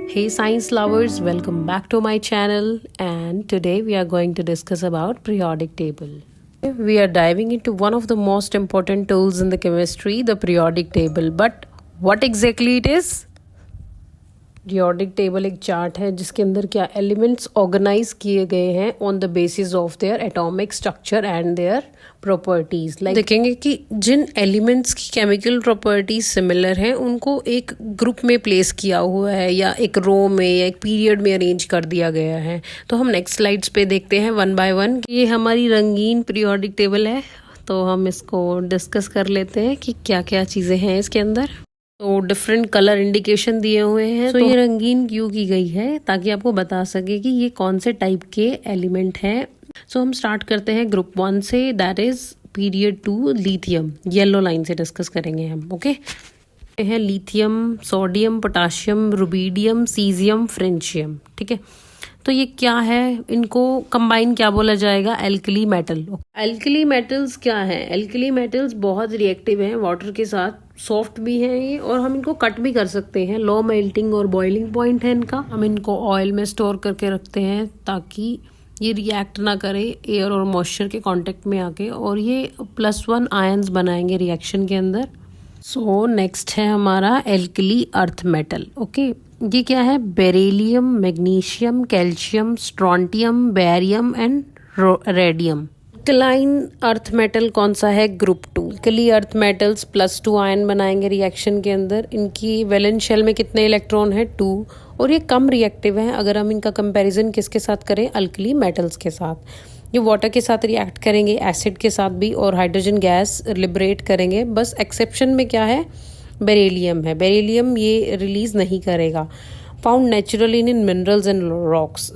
Hey science lovers, welcome back to my channel, and today we are going to discuss about periodic table. We are diving into one of the most important tools in the chemistry, the periodic table. But what exactly it is? periodic table एक chart है जिसके अंदर क्या elements organise किए गए हैं on the basis of their atomic structure and their properties. Like देखेंगे कि जिन एलिमेंट्स की केमिकल प्रॉपर्टीज सिमिलर हैं उनको एक ग्रुप में प्लेस किया हुआ है या एक रो में या एक पीरियड में अरेंज कर दिया गया है। तो हम नेक्स्ट स्लाइड्स पे देखते हैं वन बाय वन। ये हमारी रंगीन पीरियोडिक टेबल है, तो हम इसको डिस्कस कर लेते हैं कि क्या क्या चीज़ें हैं इसके अंदर। तो डिफरेंट कलर इंडिकेशन दिए हुए हैं। तो ये रंगीन क्यों की गई है, ताकि आपको बता सके कि ये कौन से टाइप के एलिमेंट हैं। सो हम स्टार्ट करते हैं ग्रुप 1 से, that is period 2 lithium. Yellow line से डिस्कस करेंगे हम। ओके है lithium, sodium, potassium, rubidium, caesium, francium. ठीक है, तो ये क्या है, इनको कंबाइन क्या बोला जाएगा, एल्कली मेटल। एल्कली मेटल्स क्या है, एल्कली मेटल्स बहुत रिएक्टिव हैं वाटर के साथ, सॉफ्ट भी हैं ये, और हम इनको कट भी कर सकते हैं। लो मेल्टिंग और बॉइलिंग पॉइंट है इनका। हम इनको ऑयल में स्टोर करके रखते हैं ताकि ये रिएक्ट ना करे एयर और मॉइस्चर के कांटेक्ट में आके, और ये +1 आयंस बनाएंगे रिएक्शन के अंदर। सो नेक्स्ट है हमारा एल्कली अर्थ मेटल। ओके, ये क्या है, beryllium, magnesium, calcium, strontium, barium and radium. Alkaline earth metal कौन सा है, group 2। Alkali earth metals +2 ion बनाएंगे रिएक्शन के अंदर। इनकी वैलेंस शेल में कितने इलेक्ट्रॉन है, 2, और ये कम रिएक्टिव है। अगर हम इनका कंपैरिजन किसके साथ करें, अल्कली मेटल्स के साथ। ये वाटर के साथ रिएक्ट करेंगे, एसिड के साथ भी, और हाइड्रोजन गैस लिबरेट करेंगे। बस एक्सेप्शन में क्या है, बेरिलियम है। बेरिलियम ये रिलीज नहीं करेगा। Found naturally in minerals and rocks.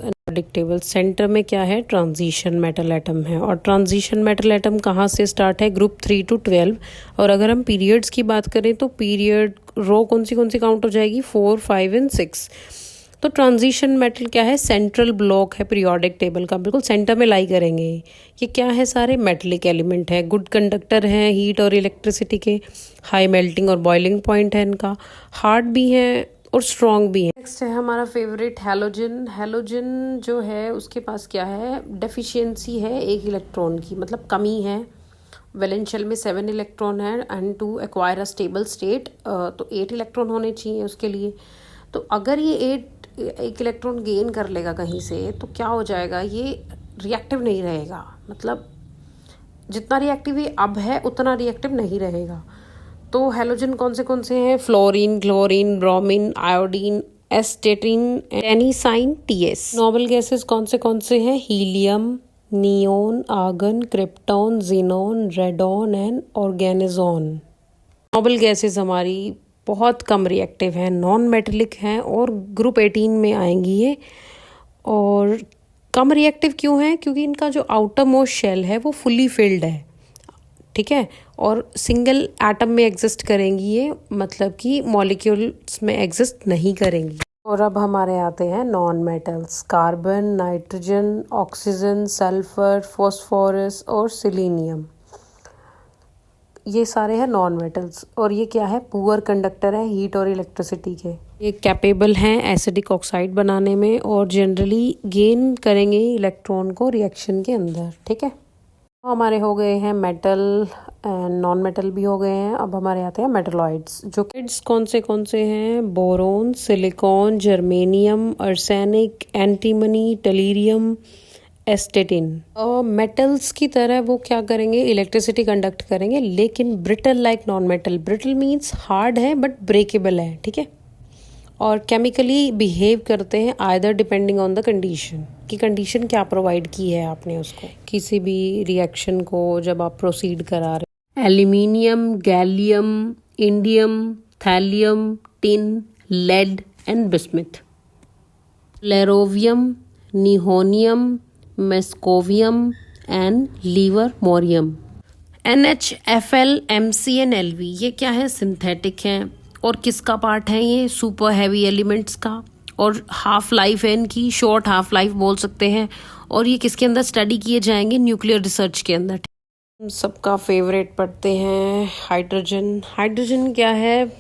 Table centre में क्या है, ट्रांजिशन मेटल एटम है, और ट्रांजिशन मेटल एटम कहाँ से स्टार्ट है, ग्रुप 3 to 12। और अगर हम पीरियड्स की बात करें तो पीरियड रो कौन सी काउंट हो जाएगी, 4, 5 एंड 6। तो ट्रांजिशन मेटल क्या है, सेंट्रल ब्लॉक है पीरियोडिक टेबल का, बिल्कुल सेंटर में लाई करेंगे। ये क्या है, सारे मेटलिक एलिमेंट है, गुड कंडक्टर हैं हीट और इलेक्ट्रिसिटी के, हाई मेल्टिंग और बॉइलिंग पॉइंट है इनका, हार्ड भी है और स्ट्रॉन्ग भी है। नेक्स्ट है हमारा फेवरेट हैलोजन। हैलोजन जो है उसके पास क्या है, डेफिशिएंसी है 1 इलेक्ट्रॉन की, मतलब कमी है। वैलेंस शेल में 7 इलेक्ट्रॉन है, and to acquire a stable state तो 8 इलेक्ट्रॉन होने चाहिए उसके लिए। तो अगर ये 1 इलेक्ट्रॉन गेन कर लेगा कहीं से, तो क्या हो जाएगा, ये रिएक्टिव नहीं रहेगा। मतलब जितना रिएक्टिव ये अब है उतना रिएक्टिव नहीं रहेगा। तो हैलोजन कौन से हैं, fluorine, chlorine, bromine, iodine, astatine, tennessine, TS. Noble gases कौन से हैं, helium, neon, argon, krypton, xenon, radon and oganesson. Noble gases हमारी बहुत कम रिएक्टिव हैं, नॉन मेटेलिक हैं, और ग्रुप 18 में आएंगी ये। और कम रिएक्टिव क्यों है, क्योंकि इनका जो आउटर मोस्ट शेल है वो फुली फिल्ड है। ठीक है, और सिंगल एटम में एग्जिस्ट करेंगी ये, मतलब कि मॉलिक्यूल्स में एग्जिस्ट नहीं करेंगी। और अब हमारे आते हैं non metals, carbon, nitrogen, oxygen, sulphur, phosphorus और सिलीनियम। ये सारे हैं नॉन मेटल्स, और ये क्या है, पुअर कंडक्टर है हीट और इलेक्ट्रिसिटी के। ये कैपेबल हैं एसिडिक ऑक्साइड बनाने में, और जनरली गेन करेंगे इलेक्ट्रॉन को रिएक्शन के अंदर। ठीक है, हमारे हो गए हैं मेटल एंड नॉन मेटल भी हो गए हैं। अब हमारे आते हैं मेटलॉइड्स। जो कौन से हैं, boron, silicon, germanium, arsenic, antimony, tellurium, astatine. Metals की तरह वो क्या करेंगे, इलेक्ट्रिसिटी कंडक्ट करेंगे, लेकिन brittle like non metal. Brittle means hard है बट ब्रेकेबल है। ठीक है, और केमिकली बिहेव करते हैं either depending on the condition, कि कंडीशन क्या प्रोवाइड की है आपने उसको, किसी भी रिएक्शन को जब आप प्रोसीड करा रहे। Aluminium, gallium, indium, thallium, tin, lead and bismuth. Flerovium, nihonium, moscovium and livermorium. NHFl, MCn, LV ये क्या है, सिंथेटिक हैं। और किसका पार्ट है ये, सुपर हैवी एलिमेंट्स का, और हाफ लाइफ है इनकी, शॉर्ट हाफ लाइफ बोल सकते हैं। और ये किसके अंदर स्टडी किए जाएंगे, न्यूक्लियर रिसर्च के अंदर। सबका फेवरेट पढ़ते हैं हाइड्रोजन। हाइड्रोजन क्या है,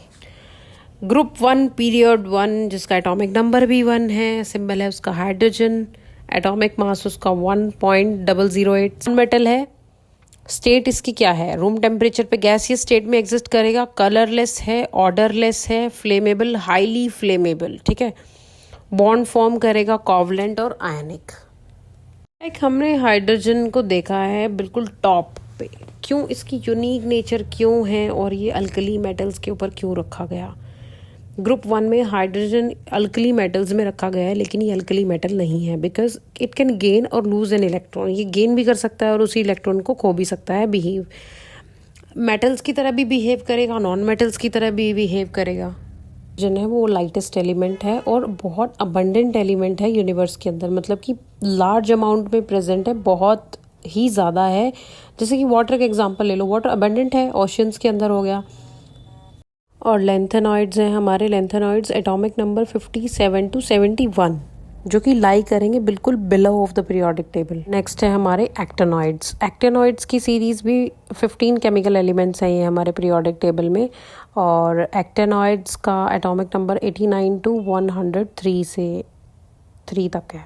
ग्रुप 1 पीरियड 1 जिसका एटॉमिक नंबर भी 1 है, सिंबल है उसका हाइड्रोजन, एटॉमिक मास उसका 1.008 मेटल है। स्टेट इसकी क्या है, रूम टेम्परेचर पे गैसियस स्टेट में एग्जिस्ट करेगा, कलरलेस है, ऑर्डरलेस है, फ्लेमेबल, हाईली फ्लेमेबल, ठीक है। बॉन्ड फॉर्म करेगा कोवलेंट और आयनिक। एक हमने हाइड्रोजन को देखा है बिल्कुल टॉप पे, क्यों, इसकी यूनिक नेचर क्यों है और ये अल्कली मेटल्स के ऊपर क्यों रखा गया। ग्रुप 1 में हाइड्रोजन अल्कली मेटल्स में रखा गया है, लेकिन ये अल्कली मेटल नहीं है बिकॉज इट कैन गेन और लूज एन इलेक्ट्रॉन। ये गेन भी कर सकता है और उसी इलेक्ट्रॉन को खो भी सकता है। बिहेव मेटल्स की तरह भी बिहेव करेगा, नॉन मेटल्स की तरह भी बिहेव करेगा। जन है वो लाइटेस्ट एलिमेंट है और बहुत अबंडेंट एलिमेंट है यूनिवर्स के अंदर, मतलब कि लार्ज अमाउंट में प्रेजेंट है, बहुत ही ज़्यादा है। जैसे कि वाटर का एग्जांपल ले लो, वाटर अबंडेंट है, ओशियंस के अंदर हो गया। और लेंथेनॉइड्स हैं हमारे, लेंथेनॉइड्स एटॉमिक नंबर 57 to 71 जो कि लाई करेंगे बिल्कुल below of the periodic table. Next है हमारे एक्टेनॉइड्स। एक्टेनॉइड्स की सीरीज भी 15 केमिकल एलिमेंट्स हैं ये हमारे पीरियोडिक टेबल में, और एक्टेनॉइड्स का एटॉमिक नंबर 89 to 103 से 3 तक है।